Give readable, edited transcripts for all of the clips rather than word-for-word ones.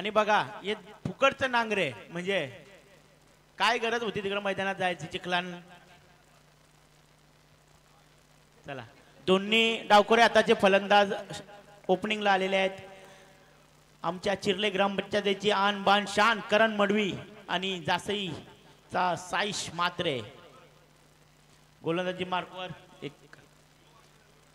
आणि बघा हे फुकटचं नांगरे म्हणजे काय गरज होती तिकडे मैदानात जायची चिखलान. चला दोन्ही डावखोरे आताचे फलंदाज ओपनिंगला आलेले आहेत. आमच्या चिरले ग्रामपंचायतीची आन बान शान करण मडवी आणि जासईचा साईश मात्रे गोलंदाजी मार्कवर एक.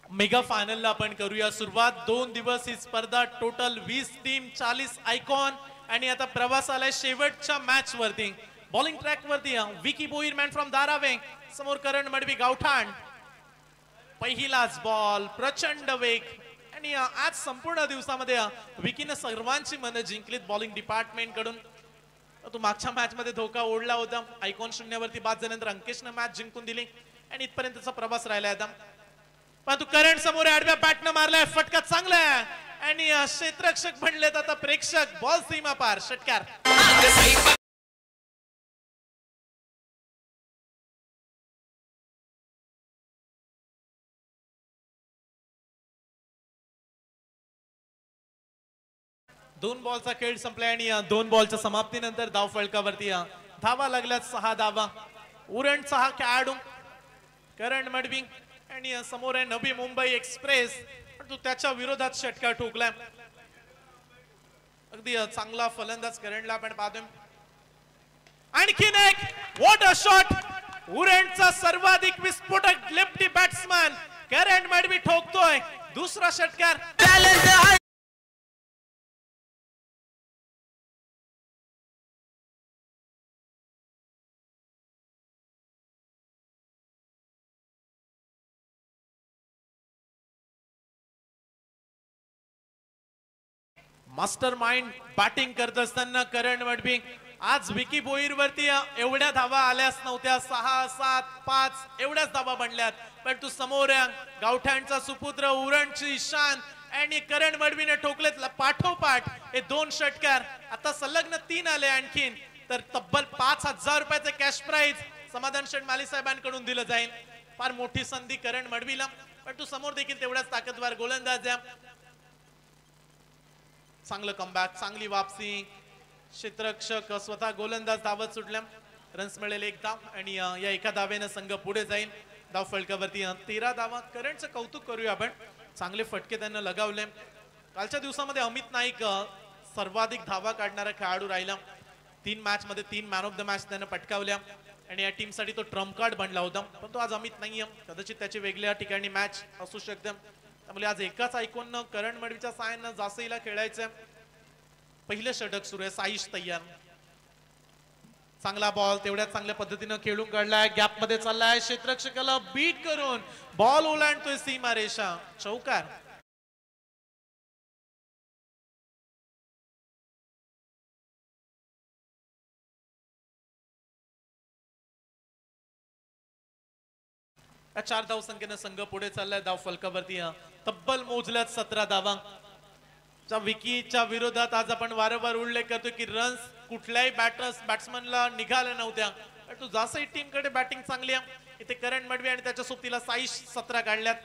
मेगा फायनलला आपण करूया सुरुवात. 2 दिवस ही स्पर्धा, टोटल 20 टीम, 40 आयकॉन. आणि आता प्रवास आलाय शेवटच्या मॅच वरती. बॉलिंग ट्रॅक वरती विकी बोईरमॅन फ्रॉम धारावे, समोर करण मडवी गावठाण. पहिलाच बॉल, प्रचंड वेग. आणि आज संपूर्ण दिवसामध्ये विकीने सर्वांची मन जिंकलीत बॉलिंग डिपार्टमेंट कडून. तो मागच्या मॅच मध्ये धोका ओढला होता, आयकॉन शून्यावरती बाद झाल्यानंतर अंकेशने मॅच जिंकून दिली आणि इथपर्यंतचा प्रवास राहिला आता. परंतु करण समोर आडव्या बॅटनं मारलाय, फटका चांगला आहे आणि क्षेत्ररक्षक बनलेत आता प्रेक्षक. बॉल सीमा पार, षटकार. दोन बॉलचा खेळ संपलाय आणि 2 बॉलच्या समाप्तीनंतर धाव फलकावरती धावा लागल्यात 6 धावा. उरणचा हा खेळाडू करण मडवी आणि समोर आहे नवी मुंबई एक्सप्रेस, पण तो त्याच्या विरोधात षटकार ठोकलाय. अगदी चांगला फलंदाज करणला आपण पाहतोय. आणखीन एक व्हॉट अ शॉट. उरणचा सर्वाधिक विस्फोटक लेफ्टी बॅट्समन करण मडवी ठोकतोय दुसरा षटकार. मास्टर माइंड बॅटिंग करत असताना करण मडवी. आज विकी बोईर वरती एवढ्या धावा आल्याच नव्हत्या, 6, 7, 5 एवढ्याच धावा बनल्यात. पण तू समोर गावठाणचा सुपुत्र उरणची शान आणि करण मडवीने ठोकलेत पाठोपाठ हे 2 षटकार. आता संलग्न 3 आले आणखीन, तर तब्बल 5,000 रुपयाचे कॅश प्राइज समाधान शेठ माली साहेबांकडून दिलं जाईल. फार मोठी संधी करण मडवीला, पण तू समोर देखील तेवढाच ताकदवार गोलंदाज आहे. चांगलं कमबॅक, चांगली वापसी. क्षेत्ररक्षक स्वतः गोलंदाज धावत सुटल्या. रन्स मिळेल 1 धाव आणि या एका धावेने संघ पुढे जाईल. धाव फलकावरती 13 धावा. करणचं कौतुक करूया आपण, चांगले फटके त्यांना लगावले. कालच्या दिवसामध्ये अमित नाईक सर्वाधिक धावा काढणारा खेळाडू राहिला. 3 मॅच मध्ये 3 मॅन ऑफ द मॅच त्याने पटकावल्या आणि या टीम साठी तो ट्रम्प कार्ड बनला होता. पण तो आज अमित नाहीये, कदाचित त्याची वेगळ्या ठिकाणी मॅच असू शकते. त्यामुळे आज एकाच आयकॉननं करण मडवीच्या साहाय्यानं जासईला खेळायचं. पहिलं षटक सुरू आहे. साईश तयार. चांगला बॉल तेवढ्याच चांगल्या पद्धतीनं खेळून काढलाय. गॅप मध्ये चाललाय, क्षेत्ररक्षकाला बीट करून बॉल ओलांडतोय सीमा रेषा. चौकार. या 4 धाव संख्येनं संघ पुढे चाललाय. धाव फलकावरती तब्बल मोजल्यात 17 धावा. विकीच्या विरोधात आज आपण वारंवार उल्लेख करतो की रन्स कुठल्याही बॅट्समनला निघाल्या नव्हत्या. तो जासई टीम कडे बॅटिंग चांगली आहे. इथे करण मडवी आणि त्याच्या सोबतीला साईश 17 काढल्यात.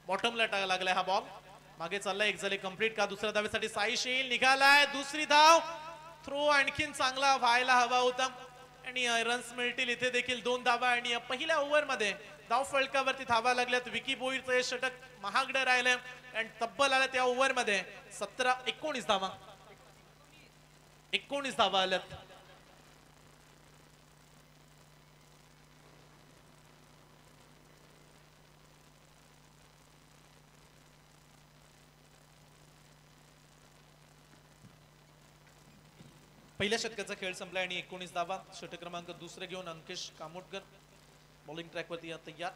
बॉटमला लागलाय हा बॉल. मागे चाललाय, एक झाले कंप्लीट का दुसऱ्या धावेसाठी साईश येईल, निघालाय दुसरी धाव. थ्रो आणखीन चांगला व्हायला हवा होता आणि रन्स मिळतील. इथे देखील 2 धावा आणि पहिल्या ओव्हर मध्ये धाव फलकावरती धावा लागल्यात. विकी बोईरचं हे षटक महागडं राहिलंय आणि तब्बल आल्या त्या ओव्हर मध्ये 19 धावा. 19 धावा आल्यात. पहिल्या षटकाचा खेळ संपला आणि 19 धावा. षटक क्रमांक दुसरे घेऊन अंकेश कामोटकर बॉलिंग ट्रॅक वरती तयार.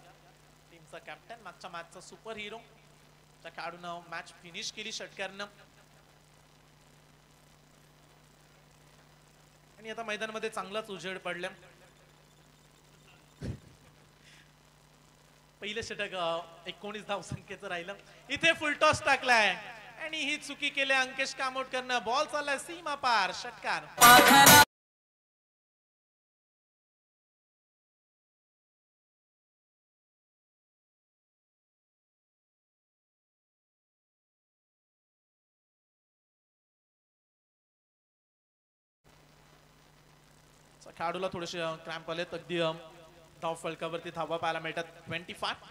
टीमचा कॅप्टन, मागच्या मॅचचा सुपर हिरो, त्या खेळाडूनं मॅच फिनिश केली षटकारानं. आणि आता मैदानामध्ये चांगलाच उजेड पडला. पहिलं षटक 19 धाव संख्येचं राहिलं. इथे फुलटॉस टाकलाय आणि ही चुकी केली अंकेश कामोटकरनं. बॉल चाललाय सीमा पार, षटकार. खेळाडूला थोडेसे क्रॅम्प आलेत. अगदी धाव फलकावरती धावा पाहायला मिळतात.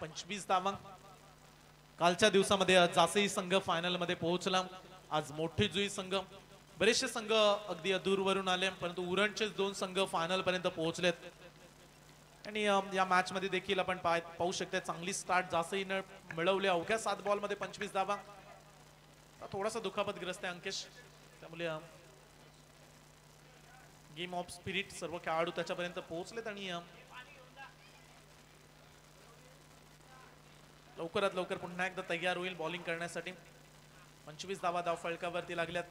25 धावा. कालच्या दिवसामध्ये जासई संघ फायनल मध्ये पोहोचला. आज मोठी जुई संघ, बरेचसे संघ अगदी दूरवरून आले, परंतु उरणचेच 2 संघ फायनल पर्यंत पोहोचलेत. आणि या मॅच मध्ये देखील आपण पाहू शकता चांगली स्टार्ट जासईने मिळवली. अवघ्या 7 बॉल मध्ये 25 धावा. थोडासा दुखापतग्रस्त आहे अंकेश, त्यामुळे गेम ऑफ स्पिरिट सर्व खेळाडू त्याच्यापर्यंत पोहोचलेत आणि लवकरात लवकर पुन्हा एकदा तयार होईल बॉलिंग करण्यासाठी. 25 धावा धाव फलकावरती लागल्यात.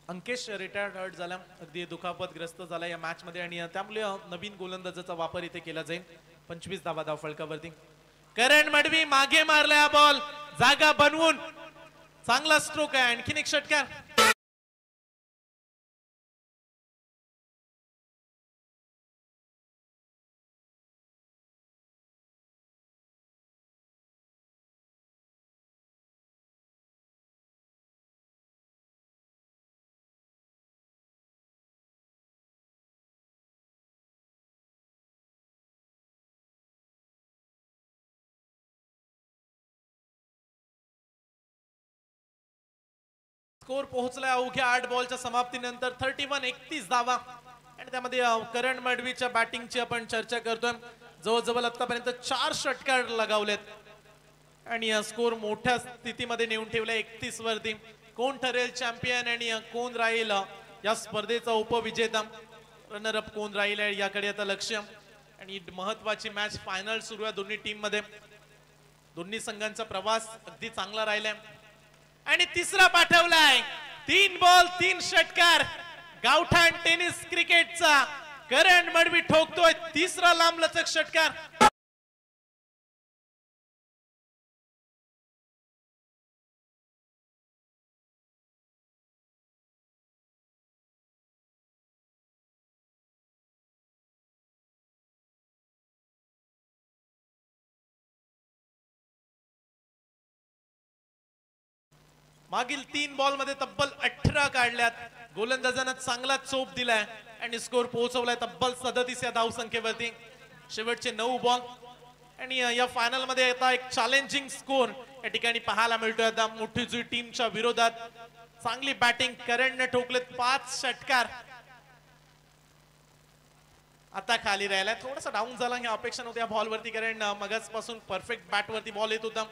अंकेश रिटायर्ड हर्ट झाला, अगदी दुखापतग्रस्त झाला या मॅच मध्ये आणि त्यामुळे नवीन गोलंदाजाचा वापर इथे केला जाईल. 25 धावा धाव फलकावरती. करण मडवी मागे मारला बॉल जागा बनवून, चांगला स्ट्रोक आहे. आणखीन एक षटकार. स्कोर पोहोचलाय अवघ्या 8 बॉलच्या समाप्तीनंतर 31 धावा. आणि त्यामध्ये करण मडवीच्या बॅटिंगची आपण चर्चा करतोय. जवळजवळ आतापर्यंत 4 षटकार लगावलेत आणि स्कोर मोठ्या स्थितीमध्ये नेऊन ठेवलाय 31 वरती. कोण ठरेल चॅम्पियन आणि कोण राहील या स्पर्धेचा उपविजेता, रनर अप कोण राहील याकडे आता लक्ष. आणि महत्वाची मॅच फायनल सुरू आहे दोन्ही टीम मध्ये. दोन्ही संघांचा प्रवास अगदी चांगला राहिलाय. आणि तिसरा पाठवलाय. 3 बॉल 3 षटकार. गावठाण टेनिस क्रिकेटचा करण मडवी ठोकतोय तिसरा लांबलचक षटकार. मागील 3 बॉल मध्ये तब्बल 18 काढल्यात. गोलंदाजांना चांगला चोप दिलाय आणि स्कोर पोहोचवलाय तब्बल 37 या धाव संख्येवरती. शेवटचे 9 बॉल आणि या फायनल मध्ये आता एक चॅलेंजिंग स्कोर या ठिकाणी पाहायला मिळतोय. आता मोठी जुई टीमच्या विरोधात चांगली बॅटिंग करणने ठोकलेत 5 षटकार. आता खाली राहिलाय, थोडासा डाऊन झाला ह्या अपेक्षा नव्हत्या बॉल वरती, कारण मगाचपासून परफेक्ट बॅट वरती बॉल येत होता.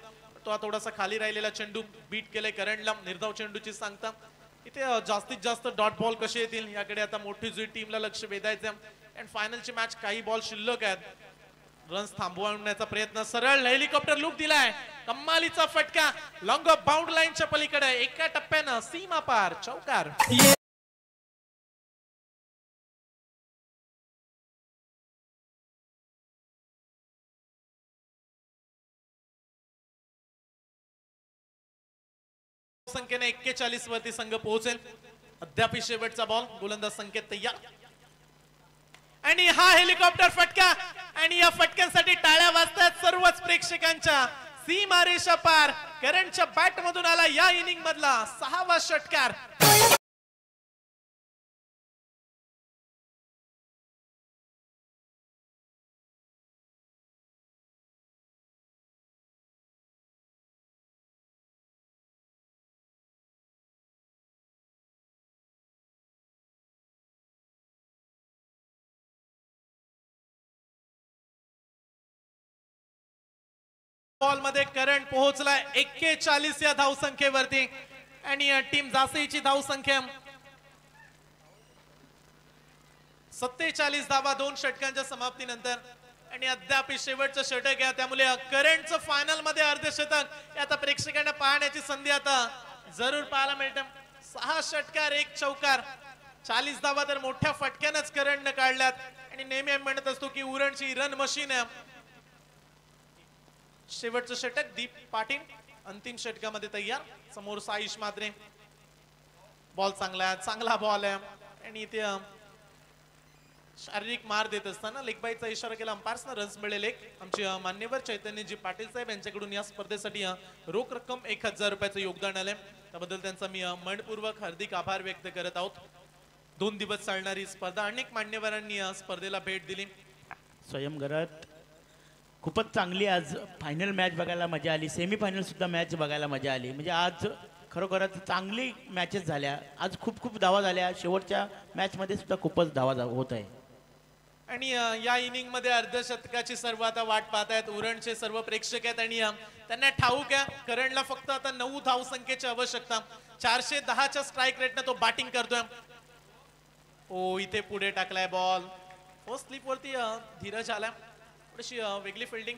तो थोडासा खाली राहिलेला चेंडू बीट केलाय करणला. निर्धाव चेंडूची सांगता इथे जास्तीत जास्त डॉट बॉल कसे येतील याकडे आता मोठी जुई टीमला लक्ष वेधायचं. आणि फायनलची मॅच काही बॉल शिल्लक आहेत. रन्स थांबवण्याचा प्रयत्न, सरळ हेलिकॉप्टर लूप दिलाय, कमालीचा फटका लॉंग ऑफ बाउंड लाईनच्या पलीकडे एका टप्प्यानं सीमा पार चौकार. संख्येने 41 वरती संघ पोहोचेल. अद्याप शेवटचा बॉल. गोलंदाज संकेत तयार आणि हा हेलिकॉप्टर फटका आणि या फटक्यांसाठी टाळ्या वाजतात सर्वच प्रेक्षकांच्या. सीमारेषा पार करणच्या बॅट मधून आला या इनिंग मधला 6वा षटकार. बॉल मध्ये करंट पोहोचलाय 41 या धावसंख्येवरती आणि टीम जासईची धावसंख्या 47 धावा 2 षटकांच्या समाप्तीनंतर आणि अद्याप शेवटचं षटक आहे. त्यामुळे करंटचं फायनल मध्ये अर्धशतक आता प्रेक्षकांना पाहण्याची संधी आता जरूर पाहायला मिळते. 6 षटकार 1 चौकार 40 धावा तर मोठ्या फटक्यानंच करंटनं काढल्यात आणि नेहमी आम्ही म्हणत असतो की उरणची रन मशीन आहे. शेवटचं षटक दीप पाटील अंतिम षटकामध्ये तयार. समोर साईश मात्रे. बॉल चांगला बॉल आहे आणि इथे शारीरिक मार देत असताना लेग बाईचा इशारा केला अंपायर्सना. रन्स मिळेल एक. आमचे मान्यवर चैतन्यजी पाटील साहेब यांच्याकडून या स्पर्धेसाठी रोख रक्कम 1000 रुपयाचं योगदान आलंय. त्याबद्दल त्यांचा मी मनपूर्वक हार्दिक आभार व्यक्त करत आहोत. 2 दिवस चालणारी स्पर्धा अनेक मान्यवरांनी या स्पर्धेला भेट दिली. स्वयं घरात खूपच चांगली आज फायनल मॅच बघायला मजा आली. सेमीफायनल सुद्धा मॅच बघायला मजा आली. म्हणजे आज खरोखरच चांगली मॅचेस झाल्या. आज खूप धावा झाल्या. शेवटच्या मॅचमध्ये सुद्धा खूपच धावा होत आहे. आणि या इनिंग मध्ये अर्धशतकाची सर्व आता वाट पाहतायत उरणचे सर्व प्रेक्षक आहेत आणि त्यांना ठाऊक आहे करणला फक्त आता 9 धावसंख्येची आवश्यकता. 410च्या स्ट्राईक रेटने तो बॅटिंग करतोय. ओ इथे पुढे टाकलाय बॉल. फर्स्ट स्लिप वरती धीरज आला. थोडीशी वेगळी फिल्डिंग.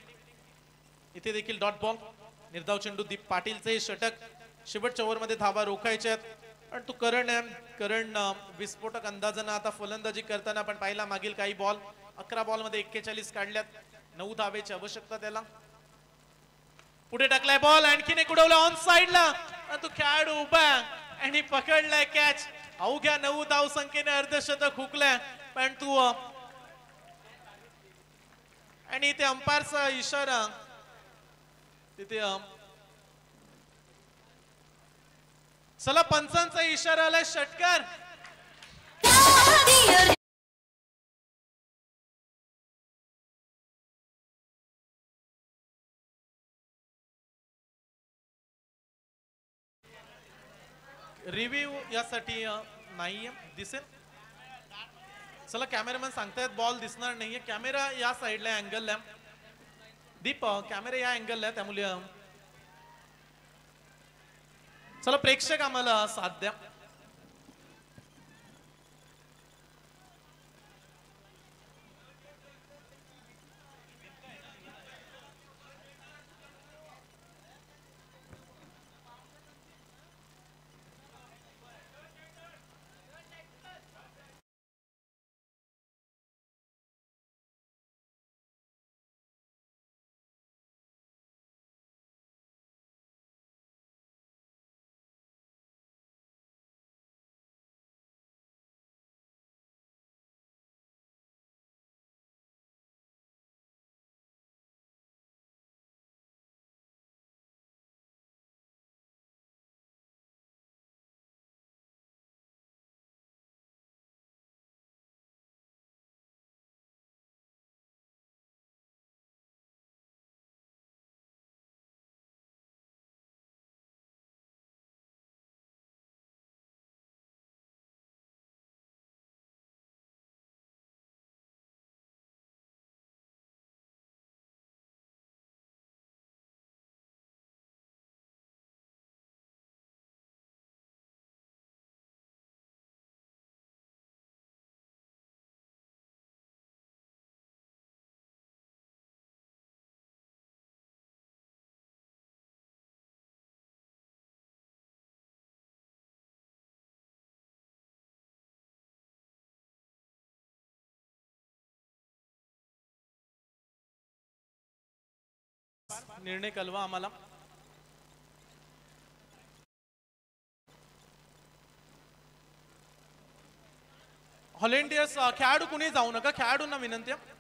इथे देखील डॉट बॉल. निर्धाव चेंडू दीप पाटीलचे षटक. शेवटच्या ओव्हरमध्ये धावा रोखायच्या आहेत पण तू करण विस्फोटक अंदाजानं आता फलंदाजी करताना आपण पाहिला मागील काही बॉल 11 बॉल मध्ये 41 काढल्यात. 9 धावेची आवश्यकता त्याला. पुढे टाकलाय बॉल. आणखीन एक उडवला ऑन साइडला. तू खेळाडू उभा आणि पकडलाय कॅच. अवघ्या 9 धावसंख्येने अर्धशतक हुकलाय पण तू आणि इथे अंपायरचा इशारा. तिथे चला पंचांचा इशारा आलाय. षटकार. रिव्ह्यू यासाठी नाहीये दिसेल. चला कॅमेरामॅन सांगतायत बॉल दिसणार नाहीये. कॅमेरा या साइडला अँगलला. दीप कॅमेरा या अँगलला त्यामुळे चला प्रेक्षक आम्हाला साथ द्या. निर्णय कळवा आम्हाला. व्हॉलेंटियर्स खेळाडू कुणी जाऊ नका, खेळाडूंना विनंती आहे.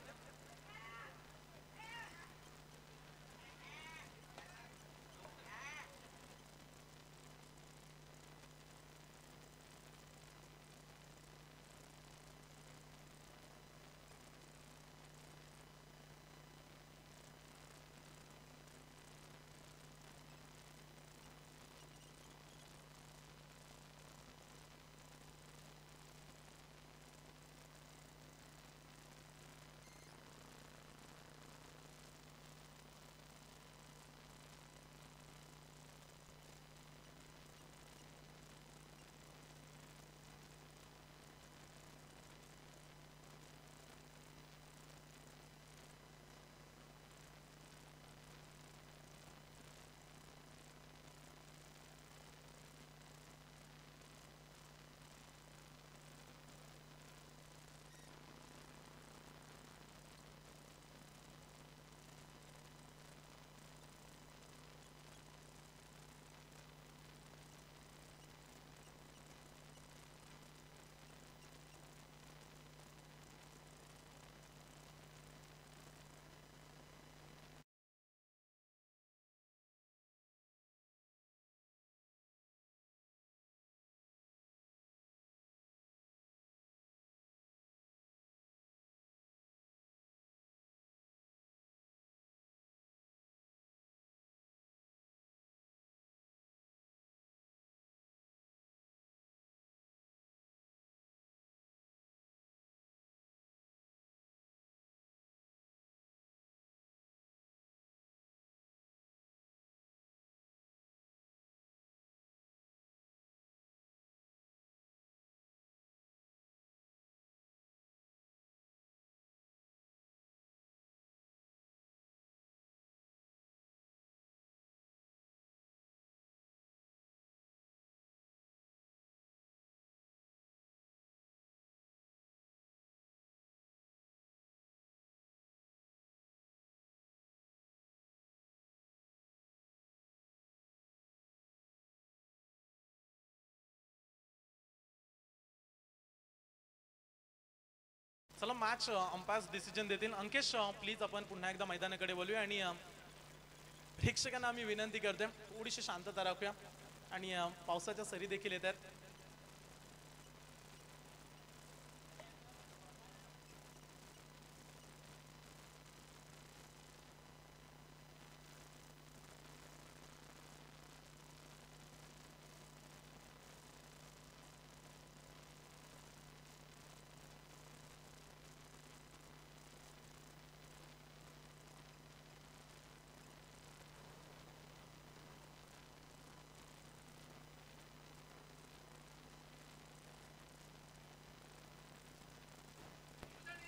चला मॅच अंपायर्स डिसिजन देतील. अंकेश प्लीज आपण पुन्हा एकदा मैदानाकडे बोलूया आणि प्रेक्षकांना आम्ही विनंती करतोय थोडीशी शांतता राखूया आणि पावसाच्या सरी देखील येत आहेत.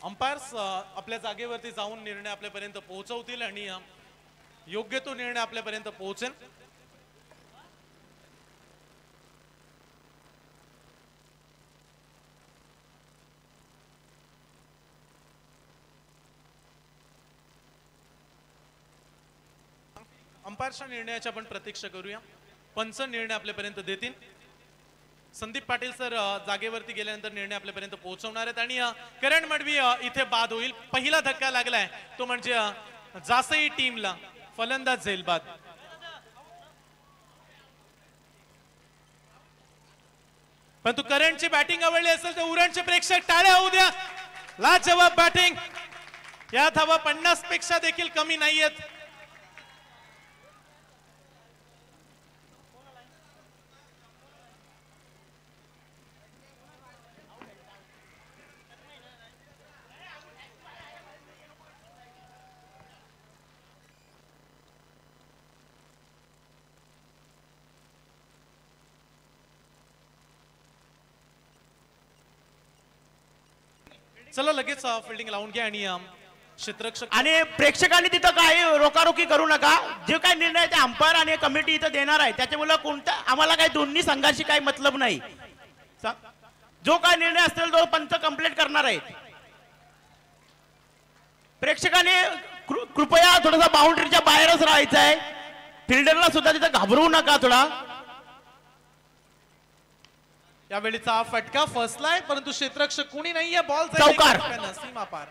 अंपायर्स आपल्या जागेवरती जाऊन निर्णय आपल्यापर्यंत पोहोचवतील आणि योग्य तो निर्णय आपल्यापर्यंत पोहोचेल. अंपायरच्या निर्णयाची आपण प्रतीक्षा करूया. पंच निर्णय आपल्यापर्यंत देतील. संदीप पाटील सर जागेवरती गेल्यानंतर निर्णय आपल्यापर्यंत पोहोचवणार आहेत आणि करण मडवी इथे बाद होईल. पहिला धक्का लागलाय तो म्हणजे जासई टीमला, फलंदाज झेल बाद. परंतु करणची बॅटिंग आवडली असेल तर उरणचे प्रेक्षक टाळ्या होऊ द्या. लाजवाब बॅटिंग. या धावा 50 पेक्षा देखील कमी नाहीयेत. चला लगेच फिल्डिंग लावून घ्या आणि क्षेत्ररक्षक आणि प्रेक्षकांनी तिथं काही रोकारोकी करू नका. जे काही निर्णय ते अंपायर आणि कमिटी इथं देणार आहे त्याच्यामुळे कोणता आम्हाला काही दोन्ही संघाशी काही मतलब नाही. जो काय निर्णय असेल तो पंच कंप्लीट करणार आहेत. प्रेक्षकांनी कृपया थोडासा बाउंड्रीच्या बाहेरच राहायचं आहे. फिल्डरला सुद्धा तिथं घाबरवू नका थोडा. यावेळीचा हा फटका फसलाय, परंतु क्षेत्ररक्षक कोणी नाहीये. बॉल चौकार. सीमा पार.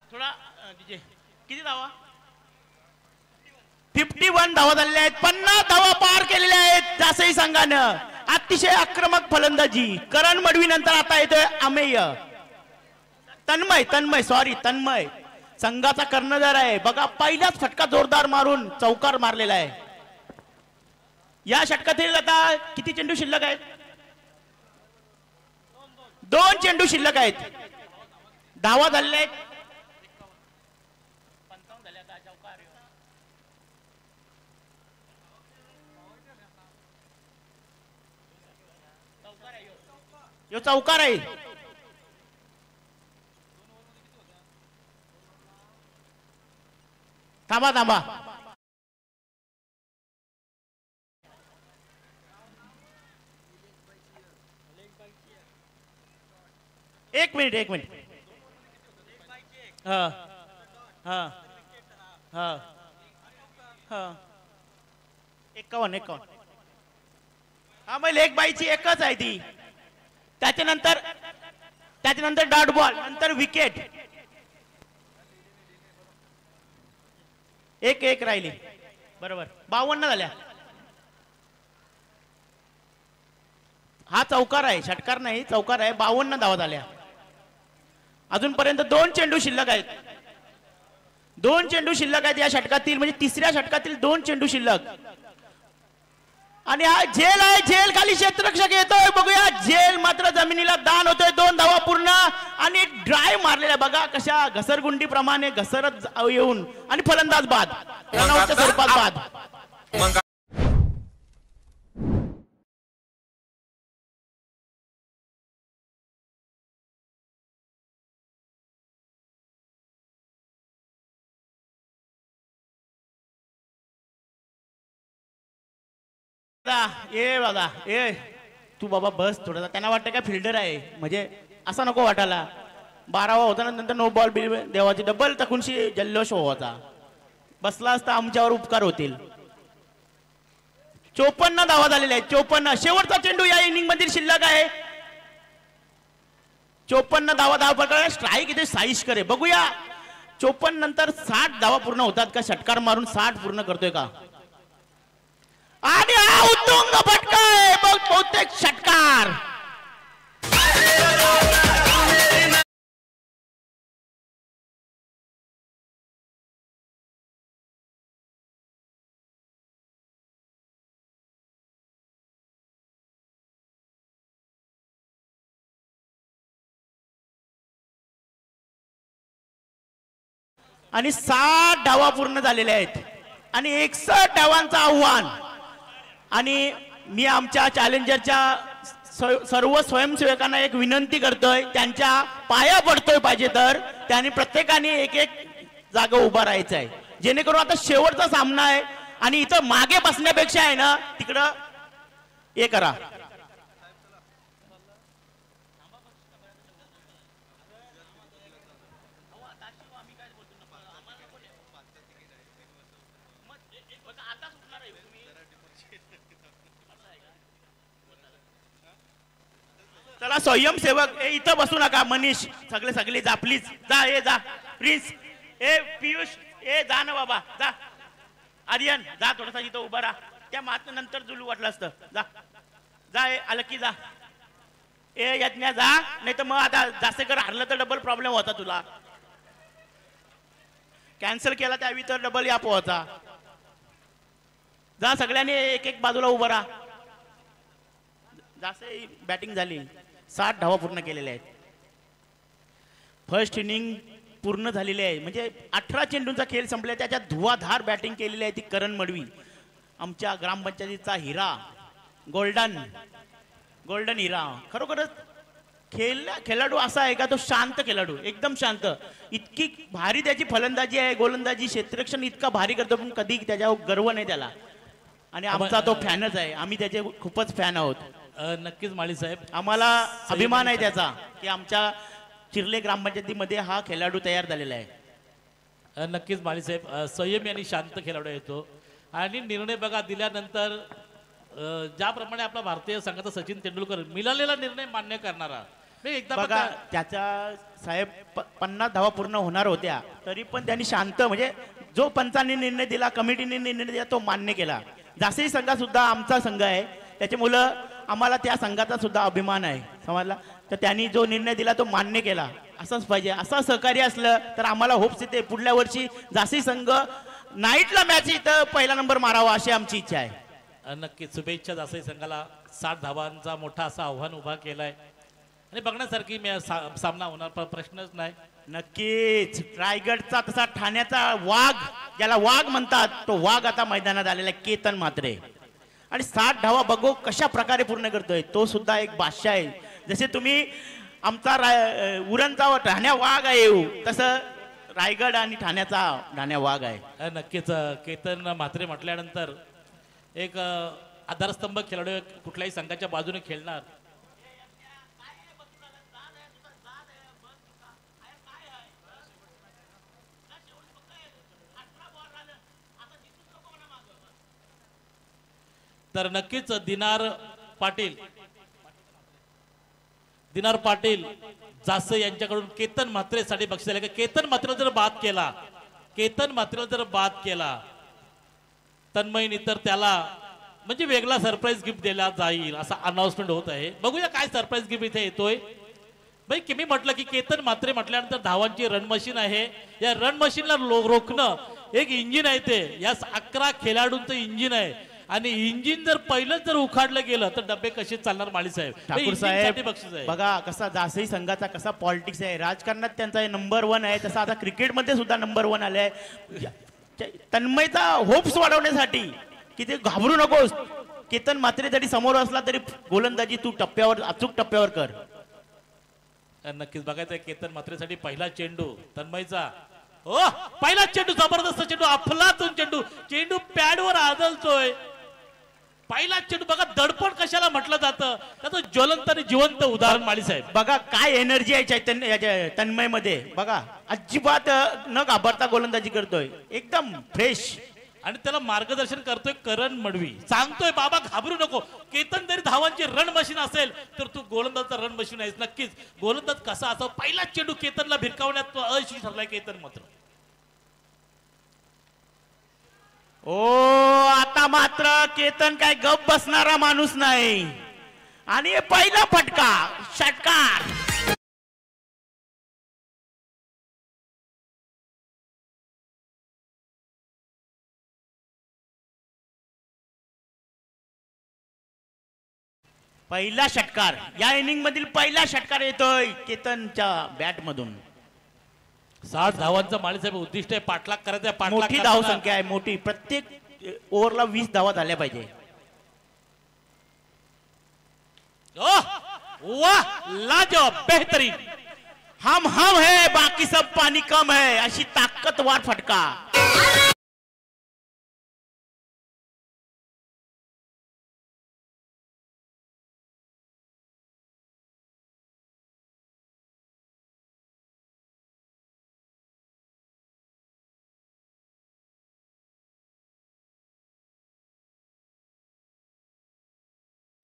थोडा किती धावा? 51 धावा झालेल्या आहेत. 50 धावा पार केलेल्या आहेत जासई संघानं. अतिशय आक्रमक फलंदाजी करण मडवी नंतर आता येतोय अमेय. तन्मय संघाचा कर्णधार आहे बघा. पहिलाच फटका जोरदार मारून चौकार मारलेला आहे. या षटकातील आता किती चेंडू शिल्लक आहेत? 2 चेंडू शिल्लक आहेत. धावा झालेल्या आहेत. यो चौकार आहे. थांबा. एक मिनिट. 51. हा मग लेग बाईची एकच आहे ती. त्याच्यानंतर डॉट बॉल, नंतर विकेट. एक राहिली. बरोबर 52 झाल्या. हा चौकार आहे, षटकार नाही चौकार आहे. 52 धावा झाल्या. अजूनपर्यंत 2 चेंडू शिल्लक आहेत. 2 चेंडू शिल्लक आहेत या षटकातील, म्हणजे तिसऱ्या षटकातील 2 चेंडू शिल्लक. आणि हा झेल आहे. झेल खाली क्षेत्ररक्षक येतोय. बघूया झेल मात्र जमिनीला दान होतोय. 2 धावा पूर्ण आणि ड्राईव्ह मारलेला बघा कशा घसरगुंडी प्रमाणे घसरत येऊन आणि फलंदाज बाद. रनआउटच्या स्वरूपात बाद. तू बाबा बस थोडासा. त्यांना वाटतं का फिल्डर आहे म्हणजे असं नको वाटायला. 12वा होता नंतर नो बॉल बिल देवाची डबल तकुनशी जल्लोष होता. बसला असता आमच्यावर उपकार होतील. 54 धावा झालेल्या आहेत. 54. शेवटचा चेंडू या इनिंग मधील शिल्लक आहे. 54 धावा प्रकार. स्ट्राईक इथे साईश करे. बघूया 54 नंतर 60 धावा पूर्ण होतात का? षटकार मारून 60 पूर्ण करतोय का? आणि हा उत्तुंग फटका आहे. बहुतेक षटकार. आणि 60 धावा पूर्ण झालेल्या आहेत आणि 61 धावांचं आव्हान. आणि मी आमच्या चॅलेंजरच्या सर्व स्वयंसेवकांना एक विनंती करतोय, त्यांच्या पाया पडतोय पाहिजे तर त्यांनी प्रत्येकाने एक जागा उभा राहायचं आहे, जेणेकरून आता शेवटचा सामना आहे आणि इथं मागे बसण्यापेक्षा आहे ना तिकडं हे करा. चला स्वयंसेवक इथं बसू नका. मनीष सगळे जा प्लीज. जा प्लीज. पियुष जा ना बाबा जा. आर्यन जा थोडासा इथं उभा राहा. त्या मात नंतर जुलू वाटलं असतं. जा अलकी जा. यज्ञा जा, नाही तर मग आता जास्त कर हरलं तर डबल प्रॉब्लेम होता. तुला कॅन्सल केला त्यावेळी तर डबल याप होता. जा सगळ्यांनी एक बाजूला उभं राहा. जास्त बॅटिंग झाली. 60 धावा पूर्ण केलेल्या आहेत. फर्स्ट इनिंग पूर्ण झालेली आहे, म्हणजे 18 चेंडूंचा खेळ संपला. त्याच्यात धुवाधार बॅटिंग केलेली आहे ती करण मडवी, आमच्या ग्रामपंचायतीचा हिरा, गोल्डन हिरा. खरोखरच खेळाडू असा आहे का तो शांत खेळाडू, एकदम शांत. इतकी भारी त्याची फलंदाजी आहे, गोलंदाजी, क्षेत्ररक्षण इतका भारी करतो पण कधी त्याच्यावर गर्व नाही त्याला. आणि आमचा तो फॅनच आहे, आम्ही त्याचे खूपच फॅन आहोत. नक्कीच माळी साहेब. आम्हाला अभिमान आहे त्याचा की आमच्या चिर्ले ग्रामपंचायतीमध्ये हा खेळाडू तयार झालेला आहे. नक्कीच माळी साहेब. संयमी आणि शांत खेळाडू येतो आणि निर्णय बघा दिल्यानंतर ज्याप्रमाणे आपला भारतीय संघाचा सचिन तेंडुलकर मिळालेला निर्णय मान्य करणारा. मी एकदा बघा त्याच्या साहेब 50 धावा पूर्ण होणार होत्या तरी पण त्यांनी शांत म्हणजे जो पंचांनी निर्णय दिला कमिटीने निर्णय दिला तो मान्य केला. जासई संघ सुद्धा आमचा संघ आहे त्याच्यामुळं आम्हाला त्या संघाचा सुद्धा अभिमान आहे समजला. तर त्यांनी जो निर्णय दिला तो मान्य केला. असंच पाहिजे. असं सहकार्य असलं तर आम्हाला होप्स येते पुढल्या वर्षी जासई संघ नाईटला मॅच इथं पहिला नंबर मारावा अशी आमची इच्छा आहे. नक्कीच शुभेच्छा. जासई संघाला 60 धावांचा मोठा असा आव्हान उभा केलाय आणि बघण्यासारखी सामना होणार प्रश्नच नाही. नक्कीच रायगडचा तसा ठाण्याचा वाघ ज्याला वाघ म्हणतात तो वाघ आता मैदानात आलेला आहे केतन म्हात्रे आणि 60 धावा बघू कशा प्रकारे पूर्ण करतोय. तो सुद्धा एक बादशाह आहे. जसे तुम्ही आमचा उरणचा ठाण्या वाघ आहे तसं रायगड आणि ठाण्याचा ठाण्या वाघ आहे. नक्कीच केतन म्हात्रे म्हटल्यानंतर एक आधारस्तंभ खेळाडू कुठल्याही संघाच्या बाजूने खेळणार. तर नक्कीच दिनार पाटील जासे यांच्याकडून केतन म्हात्रेसाठी बक्षीस आले. केतन म्हात्रे जर बाद केला तन्मयनी तर त्याला म्हणजे वेगळा सरप्राईज गिफ्ट दिला जाईल असा अनाउन्समेंट होत आहे. बघूया काय सरप्राईज गिफ्ट इथे येतोय. भाई मी म्हटलं की केतन म्हात्रे म्हटल्यानंतर धावांची रन मशीन आहे. या रन मशीनला रोखणं एक इंजिन आहे. ते या 11 खेळाडूंचं इंजिन आहे आणि इंजिन जर पहिलंच जर उखाडलं गेलं तर डबे कसे चालणार माळी साहेब. ठाकूर साहेब बघा कसा जासई संघाचा कसा पॉलिटिक्स आहे. राजकारणात त्यांचा नंबर 1 आहे तसा आता क्रिकेटमध्ये सुद्धा नंबर 1 आले आहे. तन्मयचा होप्स वाढवण्यासाठी की ते घाबरू नकोस. केतन म्हात्रे जरी समोर असला तरी गोलंदाजी तू अचूक टप्प्यावर कर. नक्कीच बघायचं केतन म्हात्रेसाठी पहिला चेंडू तन्मयचा. हो पहिला चेंडू जबरदस्त चेंडू अफलातून चेंडू पॅडवर आदळतोय. पहिला चेंडू बघा दडपण कशाला म्हटलं जातं त्याचं ज्वलंत आणि जिवंत उदाहरण माळी साहेब. बघा काय एनर्जी आहे चैतन्य तन्मय मध्ये. बघा अजिबात न घाबरता गोलंदाजी करतोय एकदम फ्रेश आणि त्याला मार्गदर्शन करतोय करण मडवी. सांगतोय बाबा घाबरू नको. केतन जरी धावांची रन मशीन असेल तर तू गोलंदाजचा रन मशीन आहेस. नक्कीच गोलंदाज कसा असा पहिला चेंडू केतनला भिरकावण्यात अयशस्वी ठरलाय केतन मात्र. ओ आता मात्र केतन काय गप बसणारा माणूस नाही आणि पहिला फटका षटकार. पहिला षटकार या इनिंग मधील पहिला षटकार येतोय केतनच्या बॅट मधून. 60 धावांचं माळीसाहेब उद्दिष्ट आहे. पाठलाग करायचा. मोठी धाव संख्या आहे मोठी. प्रत्येक ओव्हरला 20 धावा झाल्या पाहिजे. वाह लाजवाब बेहतरीन. हम है बाकी सब पाणी कम है अशी ताकदवार फटका.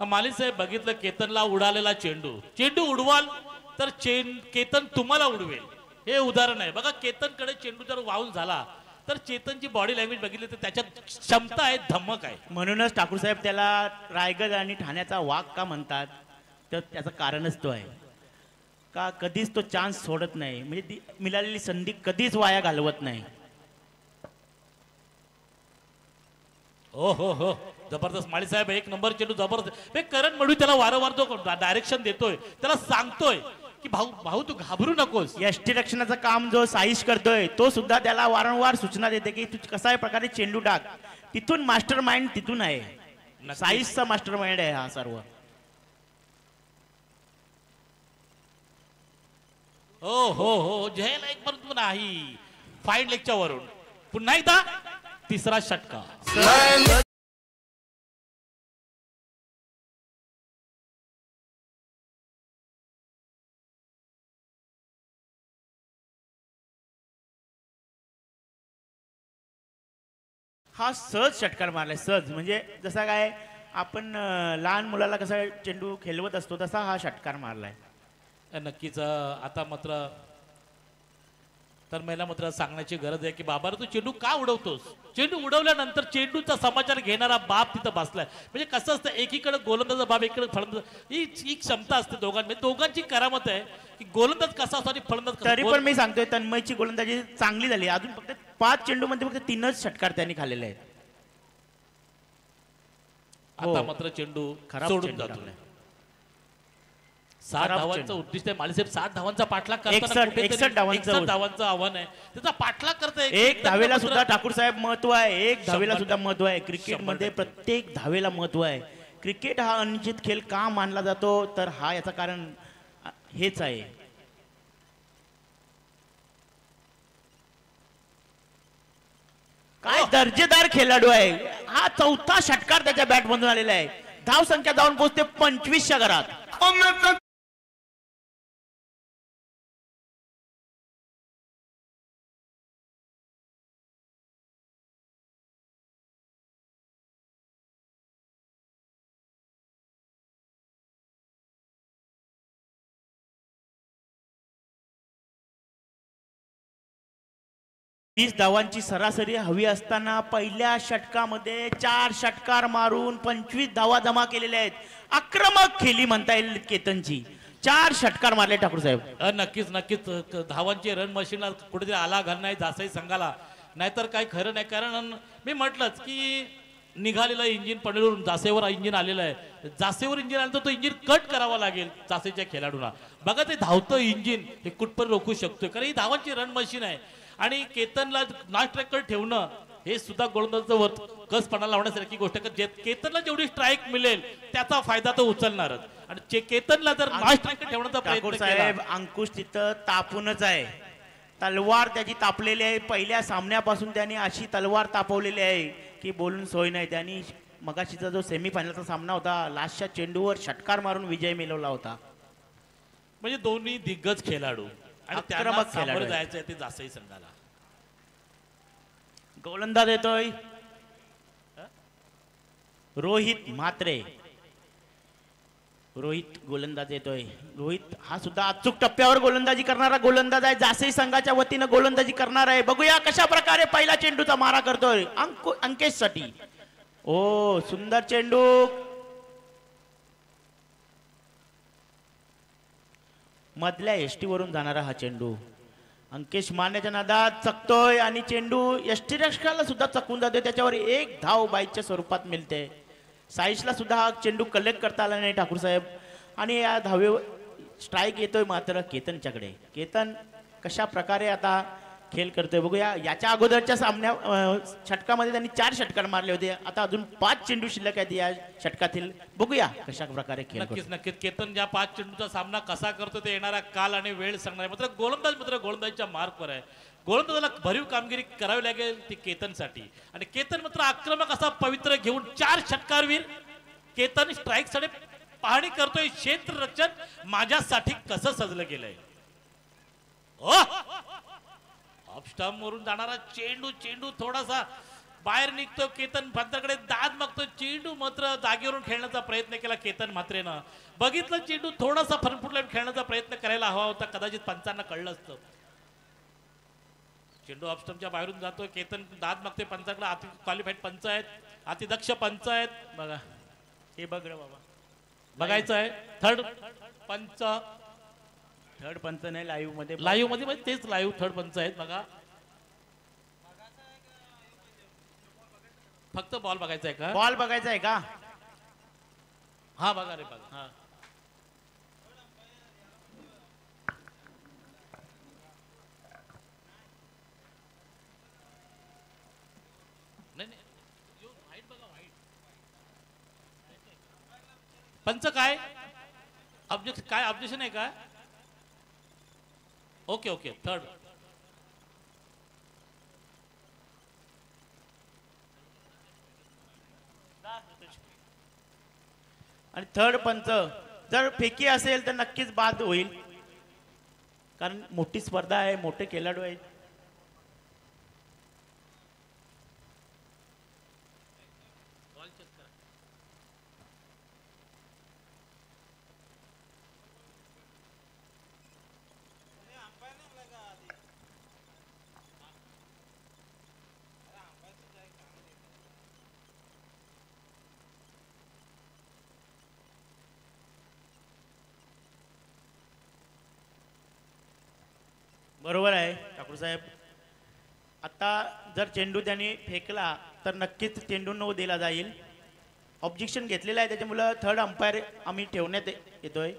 माली साहेब बघितलं केतनला उडालेला चेंडू उडवाल तर केतन तुम्हाला उडवेल हे उदाहरण आहे. बघा केतनकडे चेंडू जर वाहून झाला तर चेतनची बॉडी लँग्वेज बघितली तर त्याच्यात क्षमता आहे धमक आहे. म्हणूनच ठाकूर साहेब त्याला रायगड आणि ठाण्याचा वाघ का म्हणतात तर त्याचं कारणच तो आहे का कधीच तो चान्स सोडत नाही. म्हणजे मिळालेली संधी कधीच वाया घालवत नाही. हो हो हो जबरदस्त माळी साहेब. एक नंबर चेंडू जबरदस्त. करण मडवी त्याला वारंवार जो डायरेक्शन देतोय त्याला सांगतोय की भाऊ तू घाबरू नकोस. यष्टी रक्षणाचं काम जो साईश करतोय तो सुद्धा त्याला वारंवार सूचना देते की तू कसा प्रकारे चेंडू टाक. तिथून मास्टर माइंड तिथून आहे. साईशचा मास्टर माइंड आहे हा सर्व. हो हो हो जयला एक परंतु नाही फाईन लेगच्या वरून पुन्हा एकदा तिसरा षटकार. हा सहज षटकार मारलाय, सहज. म्हणजे जसा काय आपण लहान मुलाला कसा चेंडू खेळवत असतो तसा हा षटकार मारलाय. नक्कीच आता मात्र तर मला मात्र सांगण्याची गरज आहे की बाबा तू चेंडू का उडवतोस. चेंडू उडवल्यानंतर चेंडूचा समाचार घेणारा बाप तिथं बसलाय. म्हणजे कसं असतं एकीकडे गोलंदाजा बाप एकीकडे फलंदाज ही क्षमता असते दोघांमध्ये. दोघांची करामत आहे की गोलंदाज कसा असतो आणि फलंदाज कसा. तरी पण मी सांगतोय तन्मयची गोलंदाजी चांगली झाली. अजून फक्त 5 चेंडू मध्ये फक्त 3च षटकार त्यांनी खाल्लेले आहेत. आता हो. मात्र चेंडू खराब सोडून चेंडू जातो. टाकलाय. 7 खराब धावांचं चेंडू. उद्दिष्ट आहे मालिसेब. 7 धावांचा पाठलाग 61 धावांचं 61 धावांचं आव्हान आहे. त्याचा पाठलाग करतोय. एक धावेला सुद्धा ठाकूर साहेब महत्व आहे. एक धावेला 100% सुद्धा महत्व आहे. क्रिकेटमध्ये 100% प्रत्येक धावेला महत्व आहे. क्रिकेट हा अनिश्चित खेळ का मानला जातो तर हा याचं कारण हेच आहे. काय दर्जेदार खेळाडू आहे. हा 4था षटकार त्याच्या बॅट मधून आलेला आहे. धाव संख्या जाऊन पोहोचते 25च्या घरात. वीस धावांची सरासरी हवी असताना पहिल्या षटकामध्ये 4 षटकार मारून 25 धावा जमा केलेल्या आहेत. आक्रमक खेळी म्हणता येईल केतनची. 4 षटकार मारले ठाकूर साहेब. नक्कीच नक्कीच धावांची रन मशीनला कुठेतरी आला घाल नाही जासई संघाला. नाहीतर काही खरं नाही. कारण मी म्हटलंच की निघालेलं इंजिन पडलेलं जासेवर इंजिन आलेलं आहे. जासेवर इंजिन आलं तर तो इंजिन कट करावा लागेल जासेच्या खेळाडूंना. बघा ते धावतं इंजिन हे कुठपर्यंत रोखू शकतोय. कारण ही धावांची रन मशीन आहे. आणि केतनला नॉन स्ट्रायकर ठेवणं हे सुद्धा गोलंदाजाचं कसपणा लावण्यासारखी गोष्ट. केतनला जेवढी स्ट्राईक मिळेल त्याचा फायदा तो उचलणारच. आणि केतनला जर नॉन स्ट्रायकर ठेवण्याचा ठाकूर प्रयत्न साहेब केला. अंकुश तिथं तापूनच आहे. तलवार त्याची तापलेली आहे. पहिल्या सामन्यापासून त्यांनी अशी तलवार तापवलेली आहे की बोलून सोय नाही. त्यांनी मगाशीचा जो सेमीफायनलचा सामना होता लास्टच्या चेंडूवर षटकार मारून विजय मिळवला होता. म्हणजे दोन्ही दिग्गज खेळाडू आणि त्यांना आक्रमक खेळाडू सामोरं आहे. जायचं आहे ते जासई संघाला. गोलंदाज येतोय रोहित म्हात्रे. रोहित गोलंदाज येतोय. रोहित हा सुद्धा अचूक टप्प्यावर गोलंदाजी करणारा गोलंदाज आहे. जासई संघाच्या वतीनं गोलंदाजी करणार आहे. बघूया कशा प्रकारे पहिला चेंडूचा मारा करतोय अंकेश साठी. ओ सुंदर चेंडू. मधल्या एसटी वरून जाणारा हा चेंडू अंकेश मारण्याच्या नादात चकतोय आणि चेंडू एसटी रक्षकाला सुद्धा चकवून जातोय. त्याच्यावर 1 धाव बाईच्या स्वरूपात मिळते. साईशला सुद्धा हा चेंडू कलेक्ट करता आला नाही ठाकूर साहेब. आणि या धावेवर स्ट्राईक येतोय मात्र केतनच्याकडे. केतन कशा प्रकारे आता खेळ करतोय बघूया. याच्या अगोदरच्या सामन्या षटकामध्ये त्यांनी 4 षटकार मारले होते. आता अजून 5 चेंडू शिल्लक आहेत या षटकातील. बघूया कशा प्रकारे खेळ करतोय. नक्कीच नक्कीच केतन ज्या 5 चेंडूचा सामना कसा करतो ते येणारा काल आणि वेळ सांगणार. मात्र गोलंदाजीच्या मार्कवर आहे. गोलंदाजाला भरीव कामगिरी करावी लागेल ती केतनसाठी. आणि केतन मात्र आक्रमक असा पवित्र घेऊन 4 षटकारवीर. केतन स्ट्राईक साठी पाहणी करतोय. क्षेत्ररक्षण माझ्यासाठी कसं सजलं गेलंय. ऑफ स्टंप वरून जाणारा चेंडू थोडासा बाहेर निघतो. केतन पंताकडे दाद मागतो. चेंडू मात्र जागेवरून खेळण्याचा प्रयत्न केला केतन म्हात्रेनं. बघितलं चेंडू थोडासा फरफुटला खेळण्याचा प्रयत्न करायला हवा होता. कदाचित पंचांना कळलं असतं. चेंडू ऑफ स्टंपच्या बाहेरून जातो. केतन दाद मागतोय पंचाकडे. अति क्वालिफाईड पंच आहेत. अतिदक्ष पंच आहेत. बघा हे बघ रे बाबा. बघायचं आहे. थर्ड पंच नाही लाईव्ह मध्ये. लाईव्ह मध्ये म्हणजे तेच लाईव्ह थर्ड पंच आहेत. बघा फक्त बॉल बघायचा आहे का. बॉल बघायचा आहे का. हा बघा रे बघा. हा. नाही नाही. पंच काय ऑब्जेक्शन आहे का. Okay okay third. आणि थर्ड पंच जर फेकी असेल तर नक्कीच बाद होईल. कारण मोठी स्पर्धा आहे. मोठे खेळाडू आहेत. बरोबर आहे ठाकूर साहेब. आता जर चेंडू त्यांनी फेकला तर नक्कीच चेंडू नो दिला जाईल. ऑब्जेक्शन घेतलेलं आहे त्याच्यामुळं थर्ड अंपायर आम्ही ठेवण्यात येतोय.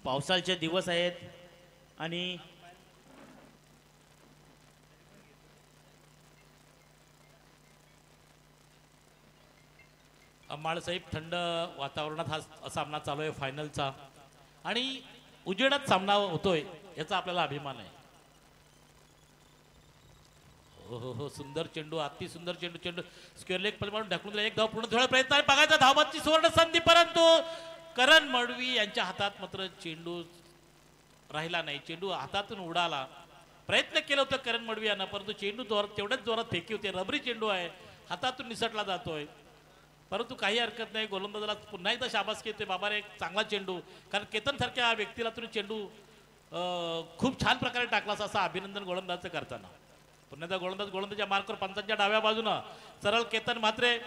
पावसाळ्याचे दिवस आहेत आणि अंबाळसाहेब थंड वातावरणात हा सामना चालू आहे फायनलचा आणि उजेडात सामना होतोय याचा आपल्याला अभिमान आहे. हो हो हो सुंदर चेंडू अति सुंदर चेंडू चेंडू स्क्वेअर लेग मारून ढकलून दिला. एक धाव पूर्ण थोडा प्रयत्न आहे बघायचा धावबादची सुवर्ण संधी परंतु करण मडवी यांच्या हातात मात्र चेंडू राहिला नाही. चेंडू हातातून उडाला. प्रयत्न केला होता करण मडवी यांना परंतु चेंडू तेवढ्याच जोरात फेकी होते. रबरी चेंडू आहे हातातून निसटला जातोय परंतु काही हरकत नाही. गोलंदाजाला पुन्हा एकदा शाबासकी येते बाबा रे एक चांगला चेंडू. कारण केतन सारख्या व्यक्तीला तुम्ही चेंडू खूप छान प्रकारे टाकलास असं अभिनंदन गोलंदाजाचं करताना. पुन्हा एकदा गोलंदाजच्या मार्कवर पंचांच्या डाव्या बाजूनं सरळ केतन म्हात्रे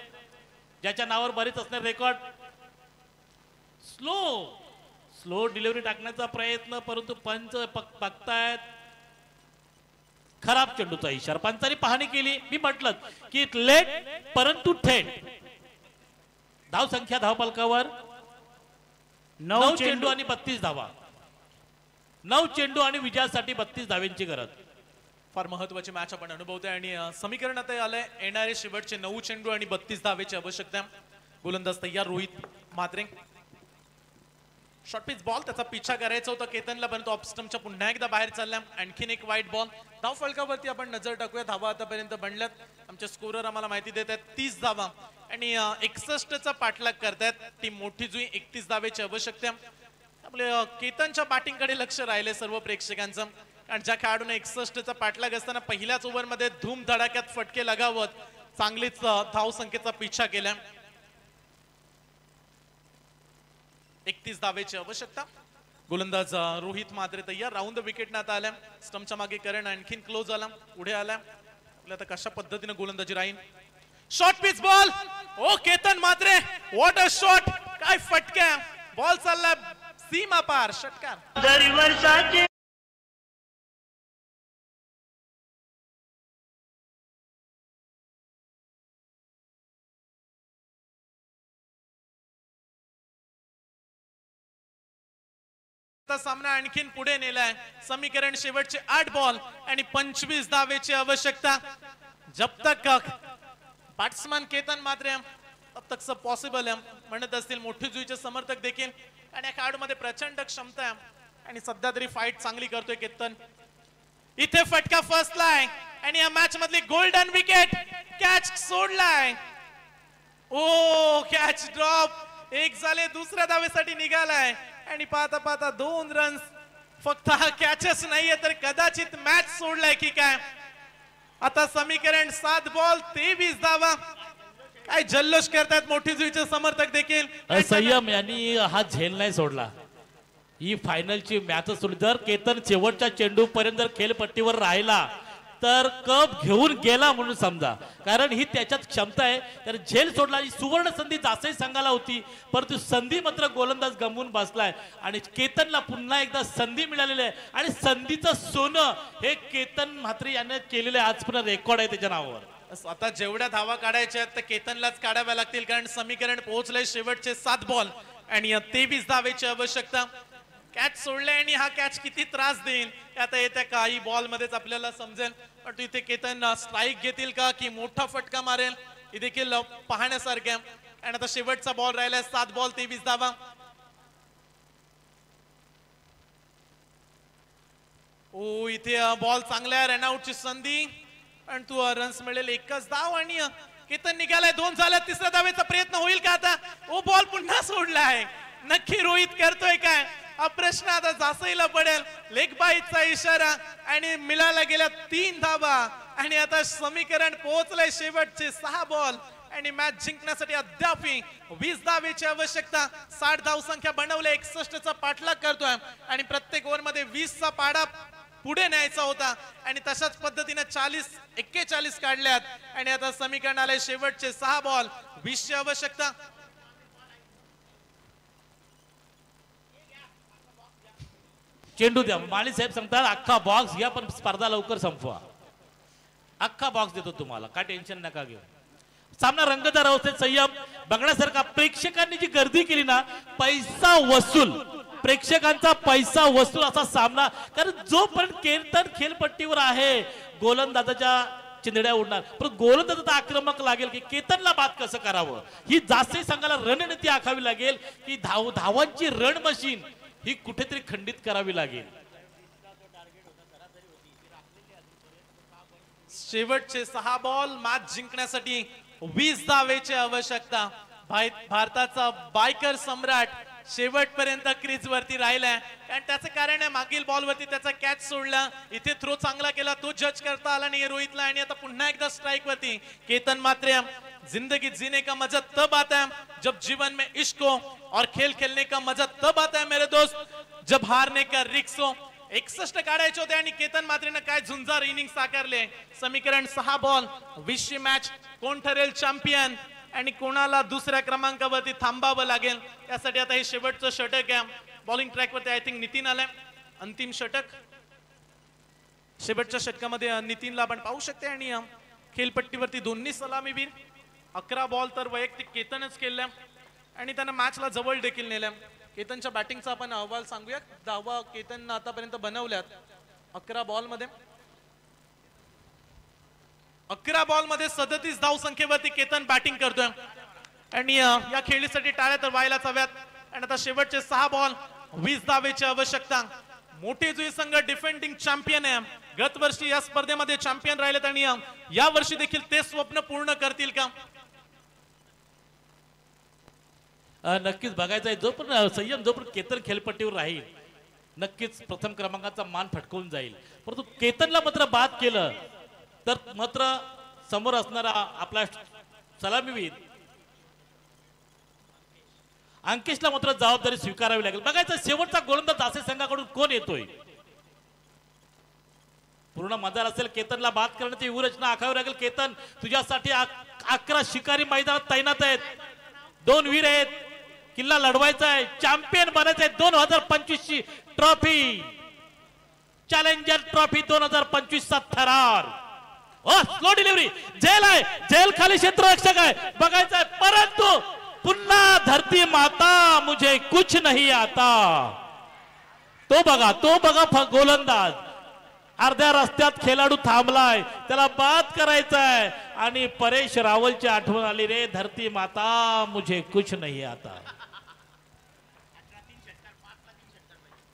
ज्याच्या नावावर बरीच असणार रेकॉर्ड. स्लो डिलिव्हरी टाकण्याचा प्रयत्न परंतु पंच बघतायत खराब चेंडूचा इशारा. पंचांनी पाहणी केली. मी म्हटलं की लेट परंतु थेट. धाव संख्या धावफलकावर 9 चेंडू आणि 32 धावा. 9 चेंडू आणि विजयासाठी 32 धाव्यांची गरज. फार महत्वाची मॅच आपण अनुभवतोय आणि समीकरण आता आलंय. येणारे शेवटचे 9 चेंडू आणि 32 धावेची आवश्यकता. गोलंदाज तयार Rohit Mhatre. Short pitch ball त्याचा पिछा करायचा होता केतनला परंतु ऑफस्टमच्या पुन्हा एकदा बाहेर चालल्या. आणखीन एक वाईट बॉल. धाव फलकावरती आपण नजर टाकूया. धावा आतापर्यंत बनल्यात. आमचे स्कोरर आम्हाला माहिती देत आहेत 30 धावा आणि 61चा पाठलाग करतायत. टीम मोठी जुई 31 धावेची आवश्यकता. आपले केतनच्या बॅटिंगकडे लक्ष राहिले सर्व प्रेक्षकांचं. कारण ज्या खेळाडूने 61चा पाठलाग असताना पहिल्याच ओव्हरमध्ये धूम धडाक्यात फटके लगावत चांगलीच धाव संख्येचा पिछा केला. 31 धावेची आवश्यकता. गोलंदाज रोहित म्हात्रे तयार. राऊंड द विकेट आता आल्या. स्टंपच्या मागे करण आणखीन क्लोज आला पुढे आला. आपल्या आता कशा पद्धतीने गोलंदाजी राहील. Short pitch ball. Oh Ketan Mhatre what a shot. काय फटक्या. बॉल चालला सीमा पार. षटकार. सामना आणखीन पुढे नेलाय. समीकरण शेवटचे 8 बॉल आणि 25 धावेची आवश्यकता. जब तक बॅट्समॅन केतन म्हात्रे तब तक सब पॉसिबल है म्हणत असतील मोठी जुईचे समर्थक देखील. आणि या खेळाडूमध्ये प्रचंड क्षमता आहे आणि सध्या तरी फाईट चांगली करतोय केतन. इथे फटका फसलाय आणि या मॅच मधली गोल्डन विकेट. कॅच सोडलाय. ओ कॅच ड्रॉप. एक झाले दुसऱ्या धावेसाठी निघालाय आणि पाहता पाहता 2 रन्स. फक्त हा कॅचच नाहीये तर कदाचित मॅच सोडलाय की काय. आता समीकरण 7 बॉल 23 धावा. काय जल्लोष करतात मोठी जुईचे समर्थक देखील. संयम यांनी हा झेल नाही सोडला. ही फायनलची मॅच सोडली. जर केतन शेवटच्या चेंडू पर्यंत जर खेळपट्टीवर राहिला तर कप घेऊन गेला म्हणून समजा. कारण ही त्याच्यात क्षमता आहे. तर झेल सोडला. सुवर्ण संधी जासई संघाला होती परंतु संधी मात्र गोलंदाज गमवून बसलाय आणि केतनला पुन्हा एकदा संधी मिळालेली आहे. आणि संधीचं सोनं हे केतन म्हात्रे याने केलेलं आहे. आज पुन्हा रेकॉर्ड आहे त्याच्या नावावर. आता जेवढ्या धावा काढायच्या आहेत तर केतनलाच काढाव्या लागतील कारण समीकरण पोहोचले शेवटचे 7 बॉल आणि 23 धावेची आवश्यकता. कॅच सोडले आणि हा कॅच किती त्रास देईल आता येत्या काही बॉल मध्येच आपल्याला समजेल. पण इथे केतन स्ट्राईक घेतील का की मोठा फटका मारेल हे देखील पाहण्यासारखे. आणि आता शेवटचा बॉल राहिलाय. 7 बॉल 23 धावा. ओ इथे बॉल चांगला. रनआउटची संधी पण तू रन्स मिळेल एकच धाव आणि केतन निघालाय 2 झाल्या तिसऱ्या धावेचा प्रयत्न होईल का आता ओ बॉल पुन्हा सोडलाय नक्की रोहित करतोय काय हा प्रश्न आता जासईला पडेल लेग बाईचा इशारा आणि मिळायला गेल्या 3 धावा आणि आता समीकरण पोहोचलंय शेवटचे 6 बॉल आणि मॅच जिंकण्यासाठी अद्याप 20 धावेची आवश्यकता 60 धावसंख्या बनवले 61 चा पाठलाग करतोय आणि प्रत्येक ओव्हर मध्ये 20 चा पाडा पुढे न्यायचा होता आणि तशाच पद्धतीने 41 काढल्यात आणि आता समीकरण आले शेवटचे 6 बॉल 20 ची आवश्यकता चेंडू द्या माळी साहेब सांगतात अख्खा बॉक्स घ्या पण स्पर्धा लवकर संपवा अख्खा बॉक्स देतो तुम्हाला काय टेन्शन नका घेऊ सामना रंगतदार अवस्थेत संयम बघण्यासारखा प्रेक्षकांनी जी गर्दी केली ना पैसा वसूल प्रेक्षकांचा पैसा वसूल असा सामना कारण जोपर्यंत केतन खेळपट्टीवर आहे गोलंदाजाच्या चिंधड्या उडणार पण गोलंदाजा आक्रमक लागेल की केतनला बाद कसं करावं ही जास्त संघाला रणनीती आखावी लागेल की धावांची रण मशीन ही कुठेतरी खंडित करावी लागेल शेवटचे 6 बॉल मॅच जिंकण्यासाठी 20 धावेची आवश्यकता भारताचा बायकर सम्राट शेवटपर्यंत क्रीज वरती राहिलाय आणि त्याचं कारण आहे मागील बॉल वरती त्याचा कॅच सोडला इथे थ्रो चांगला केला तो जज करता आला नाही रोहितला आणि आता पुन्हा एकदा स्ट्राइक वरती केतन मात्र जिंदगी जीने का मजा तब आता है जब जीवन में इश्क हो और खेल खेलने का मजा तब आता है मेरे दोस्त जब हारने का रिस्क हो 61 काढायचे होते आणि केतन मात्रेनं काय झुंजार इनिंग साकारले समीकरण 6 बॉल 20 मॅच कोण ठरेल चॅम्पियन आणि कोणाला दुसऱ्या क्रमांकावरती थांबावं लागेल यासाठी आता हे शेवटचं षटक आहे बॉलिंग ट्रॅक वरती आय थिंक नितीन आलाय अंतिम षटक शेवटच्या षटकामध्ये नितीनला आपण पाहू शकते आणि खेळपट्टीवरती दोन्ही सलामीवीर 11 बॉल तर वैयक्तिक केतनच केल्या आणि त्यानं मॅचला जवळ देखील नेल्या केतनच्या बॅटिंगचा आपण अहवाल सांगूया धावा केतन आतापर्यंत बनवल्यात 11 बॉल मध्ये 37 धाव संख्येवरती केतन बॅटिंग करतोय आणि या खेळीसाठी टाळ्या तर व्हायलाच हव्यात आणि आता शेवटचे 6 बॉल 20 धावेची आवश्यकता मोठे जुई संघ डिफेंडिंग चॅम्पियन आहे गत वर्षी या स्पर्धेमध्ये चॅम्पियन राहिलेत आणि या वर्षी देखील ते स्वप्न पूर्ण करतील का नक्कीच बघायचं आहे जोपर्यंत संयम जोपर्यंत केतन खेळपट्टीवर राहील नक्कीच प्रथम क्रमांकाचा मान फटकवून जाईल परंतु केतनला मात्र बाद केलं तर मात्र समोर असणारा आपला सलामीवीर अंकेशला मात्र जबाबदारी स्वीकारावी लागेल बघायचं शेवटचा गोलंदाज जासे संघाकडून कोण येतोय पूर्ण मदार असेल केतनला बाद करण्याची व्यूहरचना आखावी लागेल केतन तुझ्यासाठी 11 शिकारी मैदानात तैनात आहेत 2 वीर आहेत किल्ला लढवायचा आहे चॅम्पियन बनायचं आहे 2025 ची ट्रॉफी चॅलेंजर ट्रॉफी 2025 चा थरार स्लो डिलिव्हरी जेल आहे जेल खाली क्षेत्ररक्षक आहे बघायचं आहे परंतु पुन्हा धरती माता मुझे कुछ नहीं आता तो बघा गोलंदाज अर्ध्या रस्त्यात खेळाडू थांबलाय त्याला बाद करायचा आहे आणि परेश रावलची आठवण आली रे धरती माता मुझे कुछ नहीं आता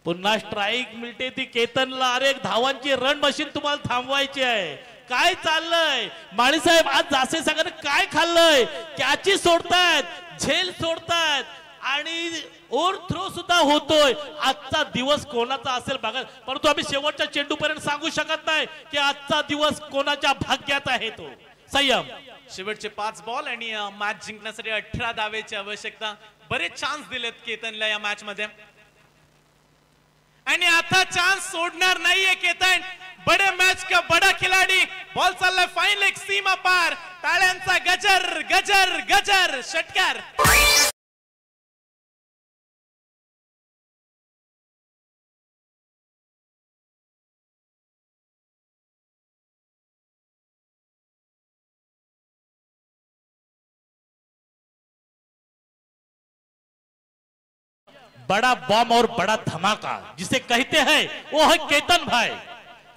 पुन्हा स्ट्राइक मिळते ती केतनला अरे धावांची रण मशीन तुम्हाला थांबवायची आहे काय चाललंय माळीसाहेब आज जासे सांगा काय खाल्लंय कॅची सोडतायत झेल सोडतायत आणि ओव्हर थ्रो सुद्धा होतोय आजचा दिवस कोणाचा असेल बघा परंतु आम्ही शेवटच्या चेंडू पर्यंत सांगू शकत नाही की आजचा दिवस कोणाच्या भाग्यात आहे तो संयम शेवटचे 5 बॉल आणि मॅच जिंकण्यासाठी 18 धावेची आवश्यकता बरेच चान्स दिलेत केतनला या मॅच मध्ये आणि आता चान्स सोडणार नाहीये केतन बड़े मैच का बड़ा खिलाड़ी बॉल चाललाय फाइन लेग सीमा पार टाळ्यांचा गजर गजर गजर षटकार बड़ा बॉम्ब और बड़ा धमाका जिसे कहते हैं वो है केतन भाई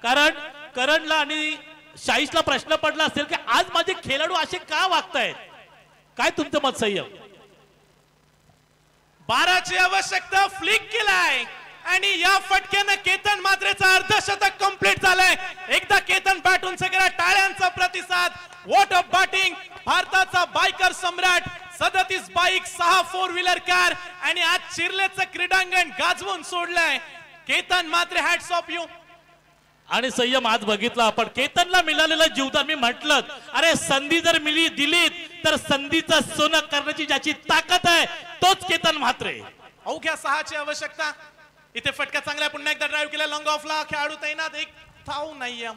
कारण करणला आणि शाहीशला प्रश्न पडला असेल की आज माझे खेळाडू असे का वागतायत काय तुमचं मत संयम 12 ची आवश्यकता फ्लिक केलाय आणि या फटक्यानं केतन मात्रेचा अर्धशतक कंप्लीट झालंय एकदा केतन बॅट उंच करा टाळ्यांचा व्हॉट अ बॅटिंग. भारताचा बायकर सम्राट 37 बाईक 6 4 व्हीलर कार आणि आज चिर्लेचं क्रीडांगण गाजवून सोडलंय. Ketan Mhatre, hats off you. आणि संयम आज बघितला आपण केतनला मिळालेलं जीवदान. मी म्हटलं अरे संधी जर दिलीत तर संधीचं सोनं करण्याची ज्याची ताकद आहे तोच केतन म्हात्रे. अवघ्या 6ची आवश्यकता. इथे फटका चांगला पुन्हा एकदा ड्राईव्ह केला लॉंग ऑफला. खेळाडू तैनात, एक धाव नाहीये.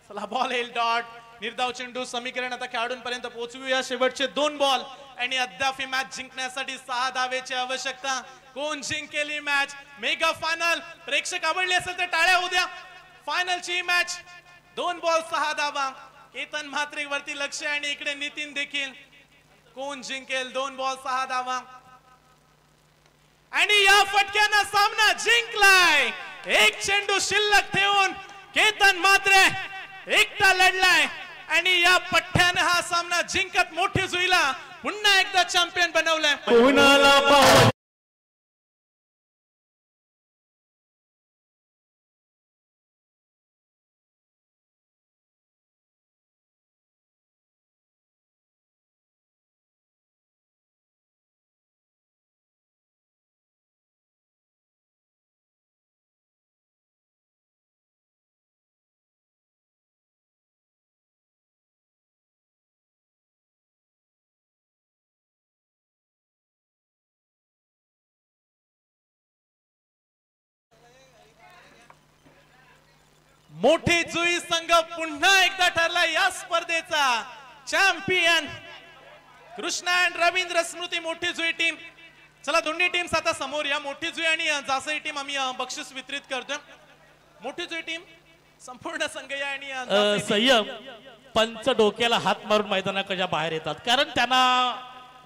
चला बॉल येईल डॉट. निर्धाव चेंडू समीकरण आता खेळाडूंपर्यंत पोहोचवूया. शेवटचे 2 बॉल आणि अद्याप ही मॅच जिंकण्यासाठी 6 धावेची आवश्यकता. कोण जिंकेल ही मॅच? Mega final. प्रेक्षक आवडले असेल तर टाळ्या होऊ द्या. फायनलची मॅच 2 बॉल 6 धावा. केतन म्हात्रे वरती लक्ष आणि इकडे नितीन देखील. कोण जिंकेल? 2 बॉल 6 धावा आणि या फटक्यानं सामना जिंकलाय. एक चेंडू शिल्लक ठेवून केतन म्हात्रे एकटा लढलाय आणि या पठ्ठ्यानं हा सामना जिंकत मोठी जुईला पुन्हा एकदा चॅम्पियन बनवलाय. मोठी जुई संघ पुन्हा एकदा ठरला या स्पर्धेचा चॅम्पियन. कृष्णा अँड रवींद्र स्मृती मोठी जुई टीम. चला दोन्ही टीम्स आता समोर या. मोठी जुई आणि जासई टीम आम्ही बक्षीस वितरित करतोय. मोठी जुई टीम संपूर्ण संघ या आणि संयम पंच डोक्याला हात मारून मैदानाच्या बाहेर येतात. कारण त्यांना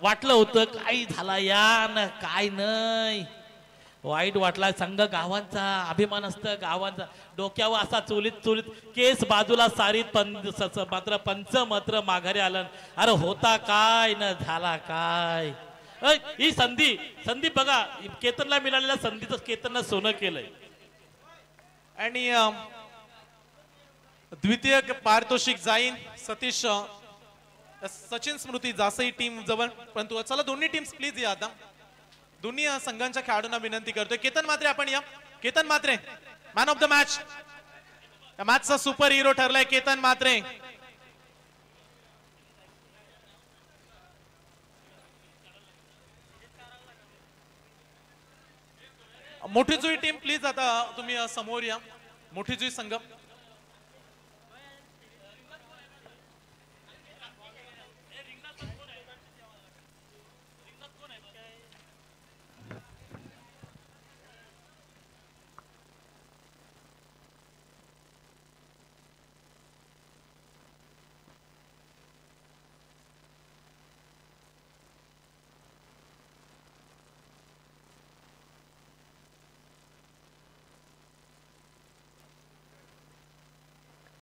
वाटलं होतं काय झाला या न काय नाही. वाईट वाटला. संघ गावांचा अभिमान असतं गावांचा. डोक्यावर असा चुलीत केस बाजूला सारीत मात्र पंच मात्र माघारी आलं. अरे होता काय न झाला काय. ही संधी बघा केतनला मिळालेल्या संधीचं केतननं सोनं केलंय. आणि द्वितीय पारितोषिक जाईन सतीश सचिन स्मृती जासई टीम जवळ. परंतु चला दोन्ही टीम्स प्लीज या. आता दोन्ही संघांच्या खेळाडूंना विनंती करतोय. केतन म्हात्रे आपण या. Ketan Mhatre man of the match. या मॅचचा सुपर हिरो ठरलाय केतन म्हात्रे. मोठी जुई टीम प्लीज आता तुम्ही समोर या. मोठी जुई संघ